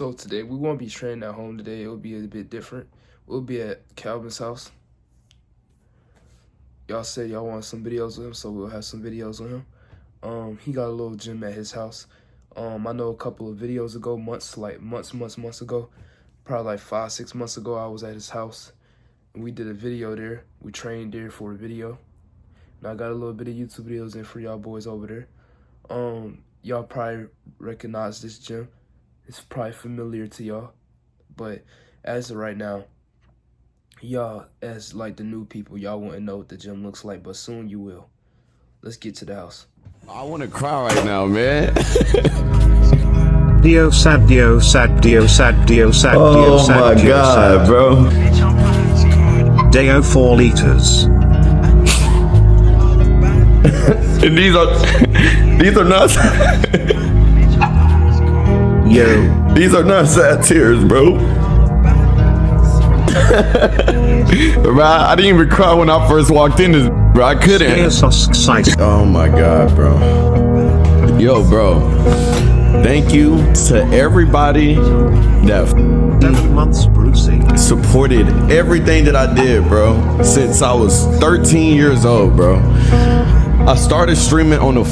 So today we won't be training at home today. It'll be a bit different. We'll be at Calvin's house. Y'all said y'all want some videos of him, so we'll have some videos of him. He got a little gym at his house. I know a couple of videos ago, months ago, probably like 5-6 months ago, I was at his house and we did a video there. We trained there for a video. And I got a little bit of YouTube videos in for y'all boys over there. Y'all probably recognize this gym. It's probably familiar to y'all, but as of right now, y'all, as like the new people, y'all wouldn't know what the gym looks like, but soon you will. Let's get to the house. I want to cry right now, man. Dio sad, Dio sad, Dio sad, Dio sad, Dio sad. Oh my God, bro. Deo 4 liters. And these are not. Yo. These are not sad tears, bro. Bro, I didn't even cry when I first walked in this, bro. I couldn't. Oh my God, bro. Yo, bro. Thank you to everybody that 7 months, Brucey. supported everything that I did, bro, since I was 13 years old, bro. I started streaming on the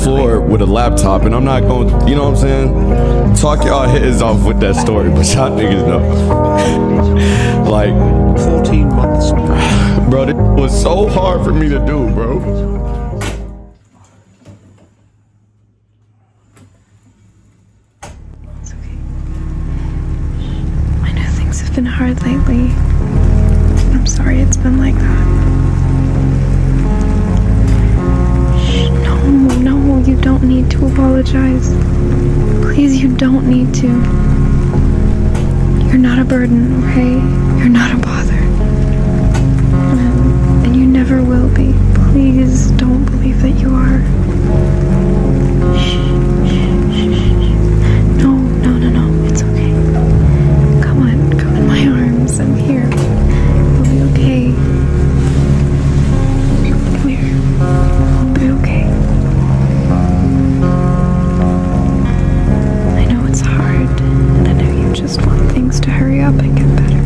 floor with a laptop, and I'm not going, you know what I'm saying? Talk y'all heads off with that story, but y'all niggas know. Like, 14 months. bro, this was so hard for me to do, bro. It's okay. I know things have been hard lately. I'm sorry it's been like that. No, you don't need to apologize. Please, you don't need to. You're not a burden, okay? You're not a bother. And you never will be. Please don't believe that you are. No, it's okay. Come in my arms. I'm here. We'll be okay. We'll be okay. I know it's hard, and I know you just want things to hurry up and get better.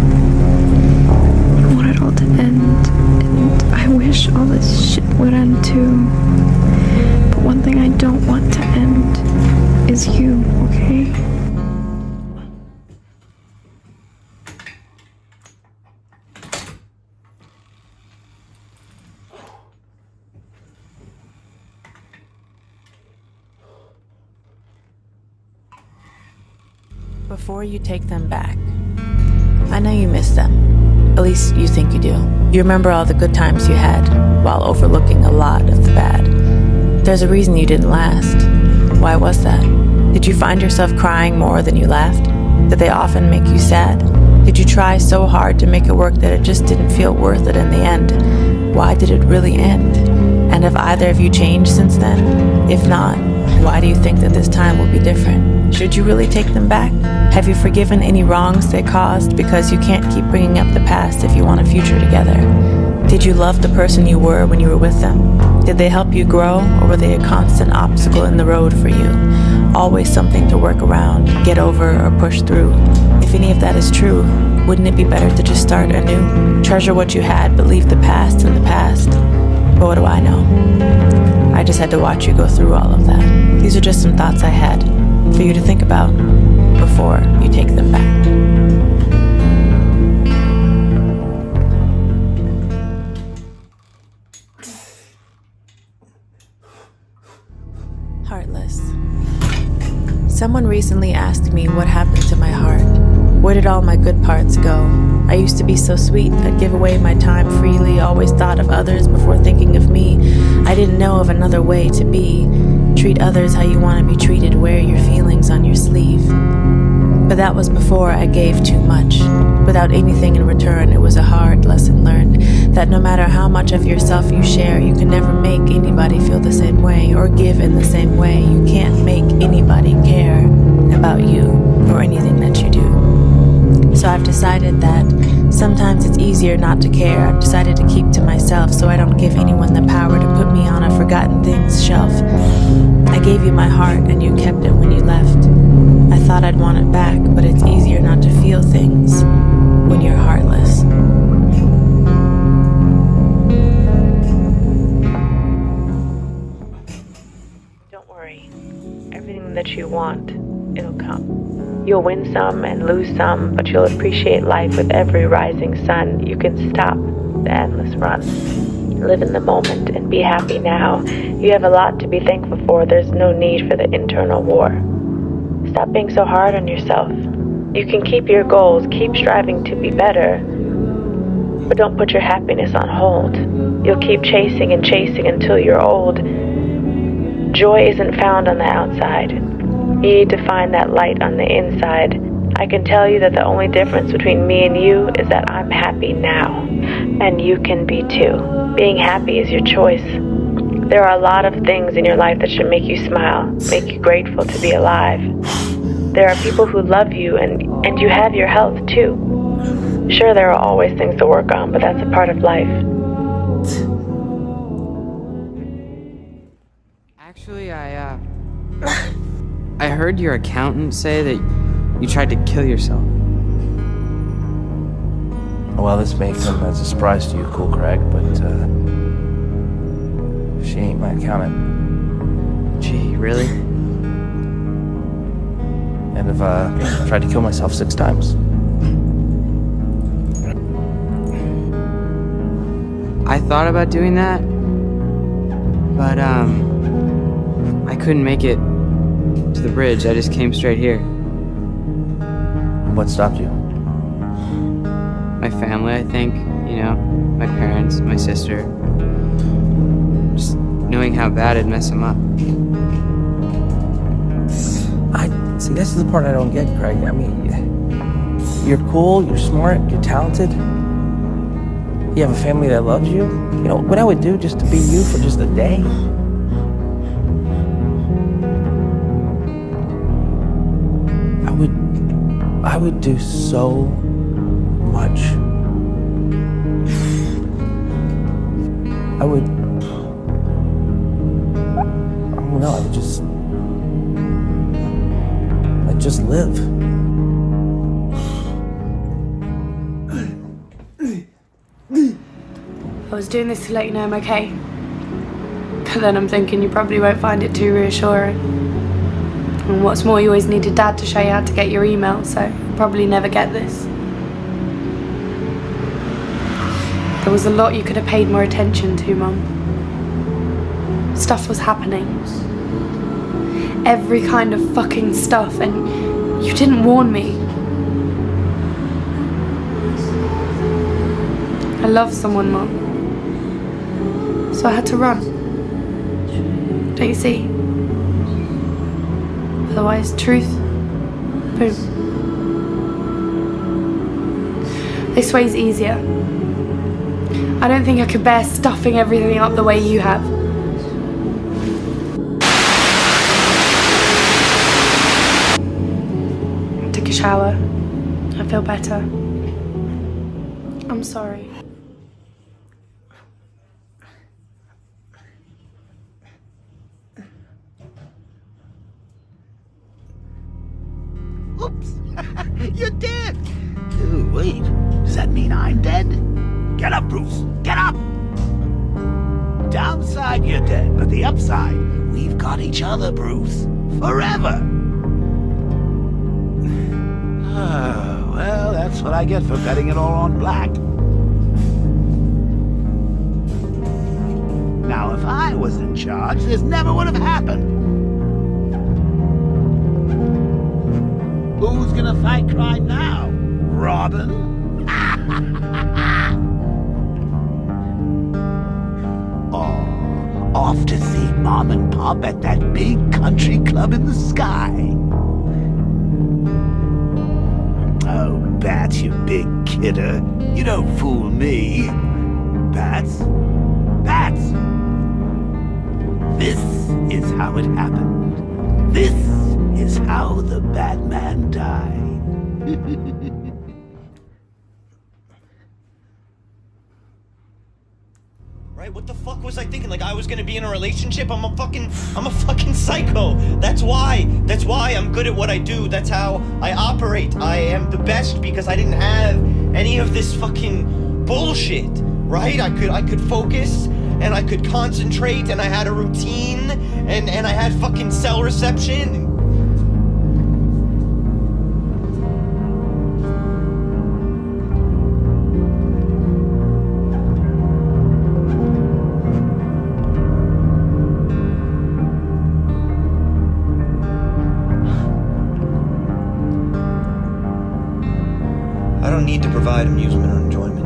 You want it all to end, and I wish all this shit would end too. But one thing I don't want to end is you, okay? Before you take them back, I know you miss them. At least you think you do. You remember all the good times you had while overlooking a lot of the bad. There's a reason you didn't last. Why was that? Did you find yourself crying more than you laughed? Did they often make you sad? Did you try so hard to make it work that it just didn't feel worth it in the end? Why did it really end? And have either of you changed since then? If not, why do you think that this time will be different? Should you really take them back? Have you forgiven any wrongs they caused because you can't keep bringing up the past if you want a future together? Did you love the person you were when you were with them? Did they help you grow, or were they a constant obstacle in the road for you? Always something to work around, get over, or push through. If any of that is true, wouldn't it be better to just start anew? Treasure what you had, but leave the past in the past. But what do I know? I just had to watch you go through all of that. These are just some thoughts I had for you to think about before you take them back. Heartless. Someone recently asked me what happened to my heart. Where did all my good parts go? I used to be so sweet, I'd give away my time freely, always thought of others before thinking of me. I didn't know of another way to be. Treat others how you want to be treated, wear your feelings on your sleeve. But that was before I gave too much. Without anything in return, it was a hard lesson learned, that no matter how much of yourself you share, you can never make anybody feel the same way, or give in the same way. You can't make anybody care about you or anything that you do. So I've decided that Sometimes it's easier not to care. I've decided to keep to myself so I don't give anyone the power to put me on a forgotten things shelf. I gave you my heart and you kept it when you left. I thought I'd want it back, but it's easier not to feel things when you're heartless. Don't worry. Everything that you want, it'll come. You'll win some and lose some, but you'll appreciate life with every rising sun. You can stop the endless run. Live in the moment and be happy now. You have a lot to be thankful for. There's no need for the internal war. Stop being so hard on yourself. You can keep your goals, keep striving to be better, but don't put your happiness on hold. You'll keep chasing and chasing until you're old. Joy isn't found on the outside. You need to find that light on the inside. I can tell you that the only difference between me and you is that I'm happy now, and you can be too. Being happy is your choice. There are a lot of things in your life that should make you smile, make you grateful to be alive. There are people who love you, and you have your health too. Sure, there are always things to work on, but that's a part of life. Actually, I heard your accountant say that you tried to kill yourself. Well, this may come as a surprise to you, Cool Craig, but she ain't my accountant. Gee, really? And I've tried to kill myself 6 times. I thought about doing that, but I couldn't make it to the bridge. I just came straight here. What stopped you? My family, I think, you know, my parents, my sister. Just knowing how bad it'd mess them up. See, this is the part I don't get, Craig. I mean, you're cool, you're smart, you're talented. You have a family that loves you. You know, what I would do just to be you for just a day? I would do so much. I don't know, I'd just live. I was doing this to let you know I'm okay. But then I'm thinking you probably won't find it too reassuring. And what's more, you always needed Dad to show you how to get your email, so you'll probably never get this. There was a lot you could have paid more attention to, Mum. Stuff was happening. Every kind of fucking stuff, and you didn't warn me. I love someone, Mum. So I had to run. Don't you see? Otherwise, truth, boom. This way's easier. I don't think I could bear stuffing everything up the way you have. I took a shower. I feel better. I'm sorry. Oops, you're dead. Ooh, wait, does that mean I'm dead? Get up, Bruce, get up! Downside, you're dead, but the upside, we've got each other, Bruce. Forever! Oh, well, that's what I get for betting it all on black. Now, if I was in charge, this never would have happened. Who's gonna fight crime now? Robin? Oh, off to see Mom and Pop at that big country club in the sky. Oh, Bats, you big kidder. You don't fool me. Bats? Bats! This is how it happened. This is how the Batman died. the fuck was I thinking? Like I was gonna be in a relationship? I'm a fucking psycho. That's why I'm good at what I do. That's how I operate. I am the best because I didn't have any of this fucking bullshit, right? I could focus and I could concentrate and I had a routine and I had fucking cell reception. I don't need to provide amusement or enjoyment.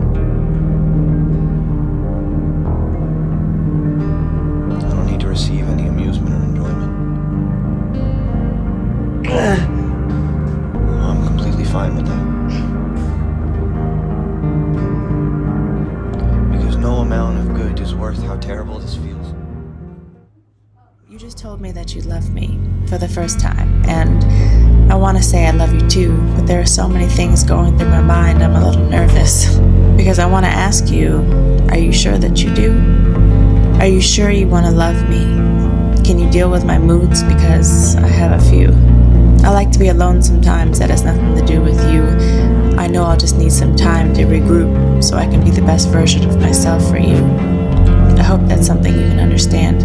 I don't need to receive any amusement or enjoyment. I'm completely fine with that. Because no amount of good is worth how terrible this feels. You just told me that you love me for the first time, and I want to say I love you too, but there are so many things going through my mind, I'm a little nervous. Because I want to ask you, are you sure that you do? Are you sure you want to love me? Can you deal with my moods? Because I have a few. I like to be alone sometimes, that has nothing to do with you. I know I'll just need some time to regroup so I can be the best version of myself for you. I hope that's something you can understand.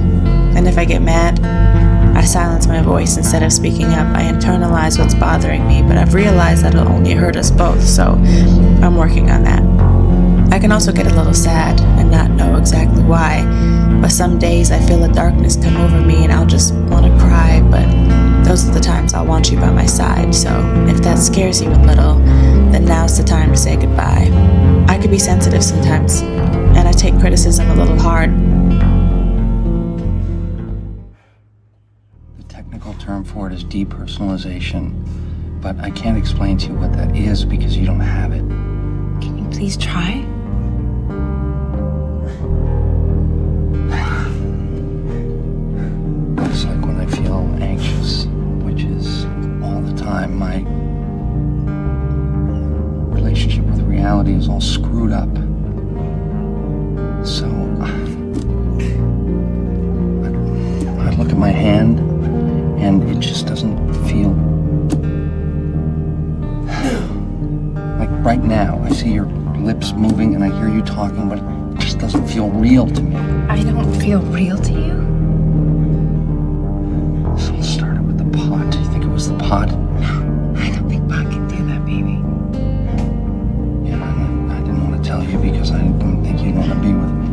And if I get mad, I silence my voice instead of speaking up. I internalize what's bothering me, but I've realized that it'll only hurt us both, so I'm working on that. I can also get a little sad and not know exactly why, but some days I feel a darkness come over me and I'll just want to cry, but those are the times I'll want you by my side, so if that scares you a little, then now's the time to say goodbye. I could be sensitive sometimes, and I take criticism a little hard. Technical term for it is depersonalization, but I can't explain to you what that is because you don't have it. Can you please try? It's like when I feel anxious, which is all the time. My relationship with reality is all screwed up. So I look at my hand and it just doesn't feel like right now. I see your lips moving and I hear you talking, but it just doesn't feel real to me. I don't feel real to you? So it started with the pot. Do you think it was the pot? I don't think pot can do that, baby. Yeah, I didn't want to tell you because I didn't think you'd want to be with me.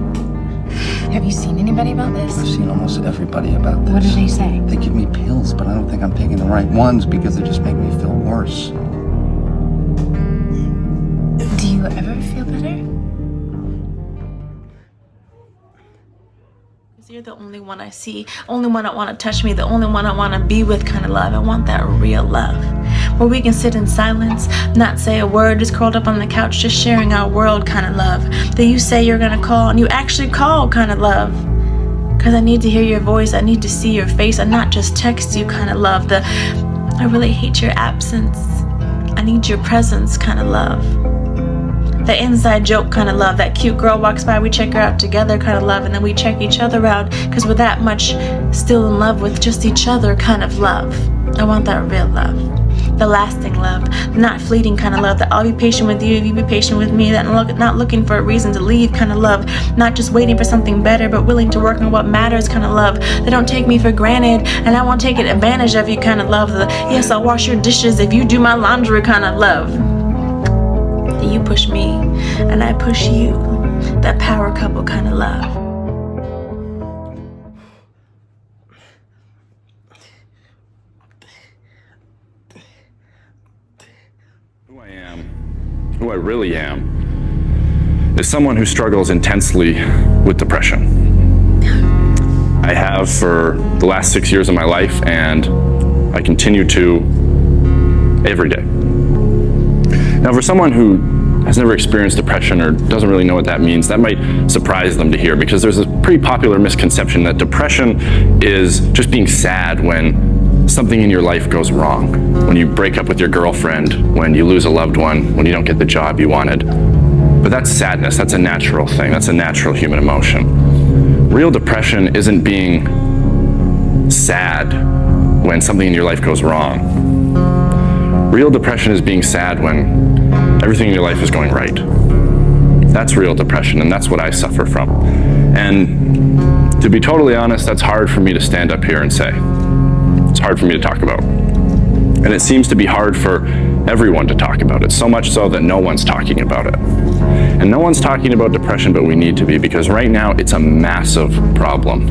Have you seen anybody about this? I've seen almost everybody about this. What do they say? They give me pills, but I don't think I'm taking the right ones because they just make me feel worse. Do you ever feel better? Because you're the only one I see, only one that want to touch me, the only one I want to be with kind of love. I want that real love. Where we can sit in silence, not say a word, just curled up on the couch, just sharing our world kind of love. That you say you're gonna call and you actually call kind of love. Cause I need to hear your voice, I need to see your face, and not just text you kind of love. I really hate your absence. I need your presence kind of love. That inside joke kind of love, that cute girl walks by, we check her out together kind of love, and then we check each other out, cause we're that much still in love with just each other kind of love. I want that real love. The lasting love, not fleeting kind of love, that I'll be patient with you, you be patient with me, that not looking for a reason to leave kind of love, not just waiting for something better, but willing to work on what matters kind of love, that don't take me for granted, and I won't take advantage of you kind of love, the yes, I'll wash your dishes if you do my laundry kind of love, that you push me, and I push you, that power couple kind of love. Who I really am, is someone who struggles intensely with depression. I have for the last 6 years of my life, and I continue to every day. Now, for someone who has never experienced depression or doesn't really know what that means, that might surprise them to hear, because there's a pretty popular misconception that depression is just being sad when something in your life goes wrong. When you break up with your girlfriend, when you lose a loved one, when you don't get the job you wanted. But that's sadness, that's a natural thing, that's a natural human emotion. Real depression isn't being sad when something in your life goes wrong. Real depression is being sad when everything in your life is going right. That's real depression, and that's what I suffer from. And to be totally honest, that's hard for me to stand up here and say. It's hard for me to talk about. And it seems to be hard for everyone to talk about it, so much so that no one's talking about it. And no one's talking about depression, but we need to be, because right now it's a massive problem.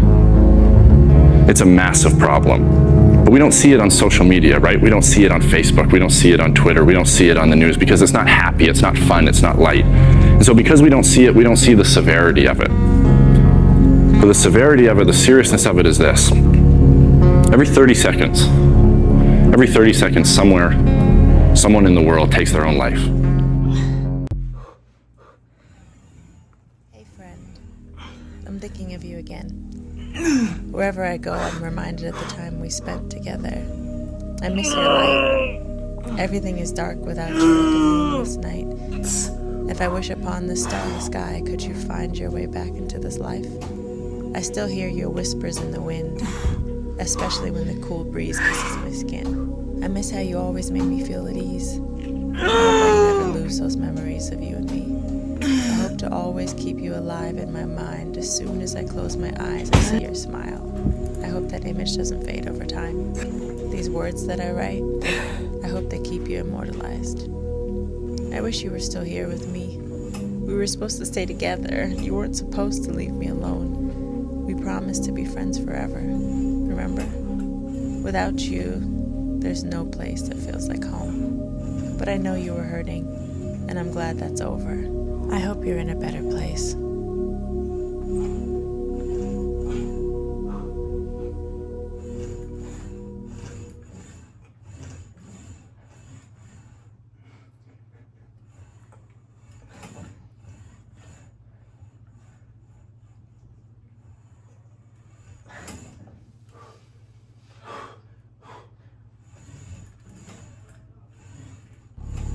It's a massive problem. But we don't see it on social media, right? We don't see it on Facebook. We don't see it on Twitter. We don't see it on the news because it's not happy, it's not fun, it's not light. And so because we don't see it, we don't see the severity of it. But the severity of it, the seriousness of it is this. Every 30 seconds, someone in the world takes their own life. Hey friend, I'm thinking of you again. Wherever I go, I'm reminded of the time we spent together. I miss your light. Everything is dark without you like a moonless night. If I wish upon the starless sky, could you find your way back into this life? I still hear your whispers in the wind, especially when the cool breeze kisses my skin. I miss how you always made me feel at ease. I hope I never lose those memories of you and me. I hope to always keep you alive in my mind. As soon as I close my eyes, I see your smile. I hope that image doesn't fade over time. These words that I write, I hope they keep you immortalized. I wish you were still here with me. We were supposed to stay together. You weren't supposed to leave me alone. We promised to be friends forever. Remember? Without you, there's no place that feels like home. But I know you were hurting, and I'm glad that's over. I hope you're in a better place.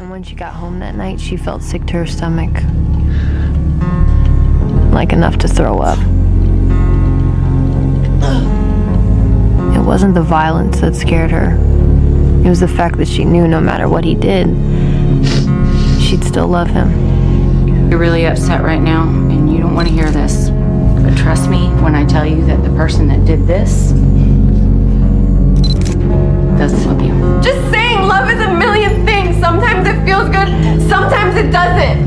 And when she got home that night, she felt sick to her stomach. Like enough to throw up. It wasn't the violence that scared her. It was the fact that she knew no matter what he did, she'd still love him. You're really upset right now, and you don't want to hear this. But trust me when I tell you that the person that did this doesn't love you. Just saying love is a million things. Sometimes it feels good, sometimes it doesn't.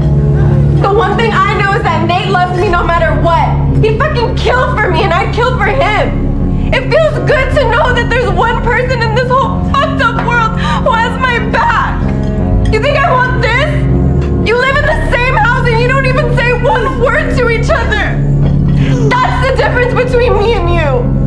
The one thing I know is that Nate loves me no matter what. He'd fucking kill for me and I'd kill for him. It feels good to know that there's one person in this whole fucked up world who has my back. You think I want this? You live in the same house and you don't even say one word to each other. That's the difference between me and you.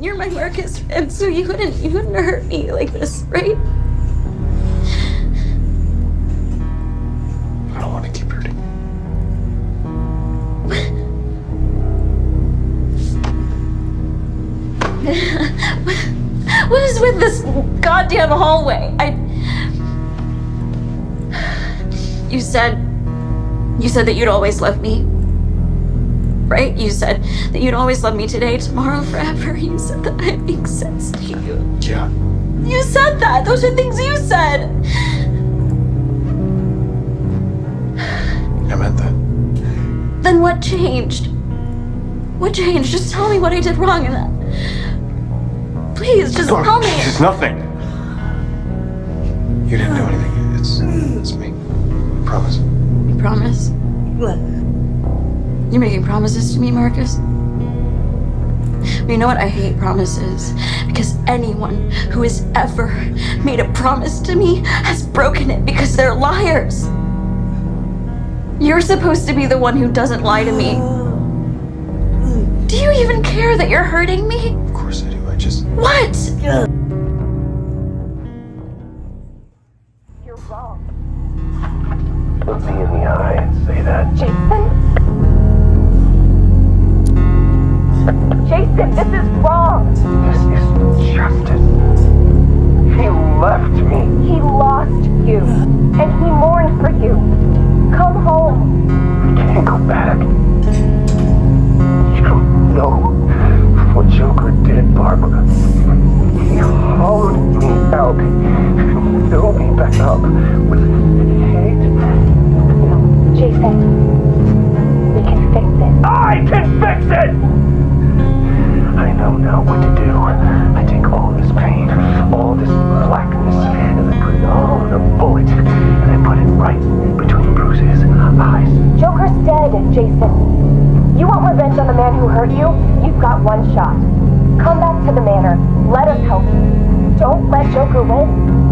You're my Marcus friend, so you wouldn't hurt me like this, right? I don't want to keep hurting. What is with this goddamn hallway? You said that you'd always love me. Right? You said that you'd always love me today, tomorrow, forever. You said that it makes sense to you. Yeah. You said that. Those are things you said. I meant that. Then what changed? What changed? Just tell me what I did wrong in that. Please, just tell me. It's nothing. You didn't do anything. It's me. I promise. You promise? What? You're making promises to me, Marcus? But you know what? I hate promises. Because anyone who has ever made a promise to me has broken it because they're liars. You're supposed to be the one who doesn't lie to me. Do you even care that you're hurting me? Of course I do. I just... What? You're wrong. Look me in the eye and say that. Jason, this is wrong. This is justice. He left me. He lost you, and he mourned for you. Come home. I can't go back. You don't know what Joker did, Barbara. He hollowed me out, filled me back up with hate. Jason, we can fix it. I can fix it! I know now what to do. I take all this pain, all this blackness, and I put it all in a bullet, and I put it right between Bruce's eyes. Joker's dead, Jason. You want revenge on the man who hurt you? You've got one shot. Come back to the manor. Let us help you. Don't let Joker win.